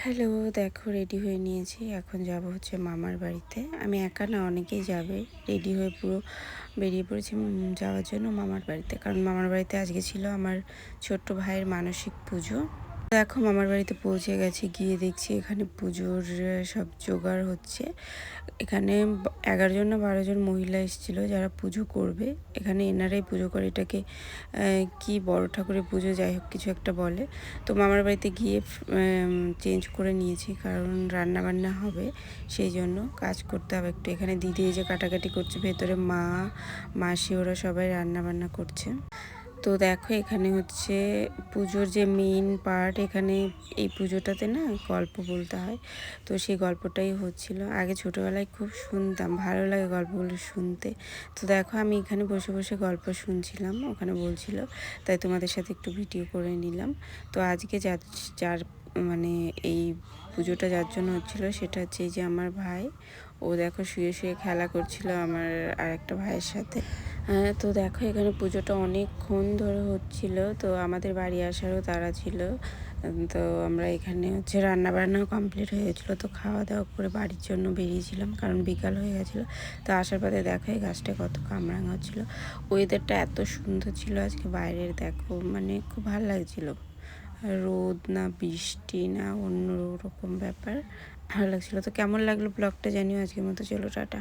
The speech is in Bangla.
হ্যালো, দেখো রেডি হয়ে নিয়েছি। এখন যাব হচ্ছে মামার বাড়িতে। আমি একা না, অনেকেই যাবে। রেডি হয়ে পুরো বেরিয়ে পড়েছি যাওয়ার জন্য মামার বাড়িতে। কারণ মামার বাড়িতে আজকে ছিল আমার ছোট্ট ভাইয়ের মানসিক পুজো। দেখো মামার বাড়িতে পৌঁছে গেছি। গিয়ে দেখছি এখানে পুজোর সব জোগাড় হচ্ছে। এখানে 11 জন না 12 জন মহিলা এসেছিল যারা পুজো করবে। এখানে এনারাই পুজো করে। এটাকে কি বড় ঠাকুরের পুজো যাই হোক কিছু একটা বলে। তো মামার বাড়িতে গিয়ে চেঞ্জ করে নিয়েছি, কারণ রান্না বান্না হবে, সেই জন্য কাজ করতে হবে একটু। এখানে দিদি এই যে কাটাকাটি করছে, ভেতরে মা মাসি ওরা সবাই রান্না বান্না করছে। তো দেখো এখানে হচ্ছে পুজোর যে মেইন পার্ট। এখানে এই পুজোটাতে না গল্প বলতে হয়, তো সেই গল্পটাই হচ্ছিল। আগে ছোটোবেলায় খুব শুনতাম, ভালো লাগে গল্পগুলো শুনতে। তো দেখো আমি এখানে বসে বসে গল্প শুনছিলাম, ওখানে বলছিল, তাই তোমাদের সাথে একটু ভিডিও করে নিলাম। তো আজকে যার মানে এই পুজোটা যার জন্য হচ্ছিলো সেটা হচ্ছে এই যে আমার ভাই। ও দেখো শুয়ে শুয়ে খেলা করছিল আমার আর একটা ভাইয়ের সাথে। হ্যাঁ, তো দেখো এখানে পুজোটা অনেকক্ষণ ধরে হচ্ছিল। তো আমাদের বাড়ি আসারও তাড়া ছিল। তো আমরা এখানে হচ্ছে রান্নাবান্নাও কমপ্লিট হয়ে গেছিলো। তো খাওয়া দাওয়া করে বাড়ির জন্য বেরিয়েছিলাম, কারণ বিকাল হয়ে গেছিলো। তো আসার পথে দেখো এই গাছটা কত কামরাঙা হচ্ছিলো। ওয়েদারটা এত সুন্দর ছিল আজকে বাইরের, দেখো মানে খুব ভালো লাগছিলো। রোদ না বৃষ্টি না অন্য রকম ব্যাপার, ভালো লাগছিলো। তো কেমন লাগলো ব্লগটা জানিও। আজকের মতো চলো টাটা।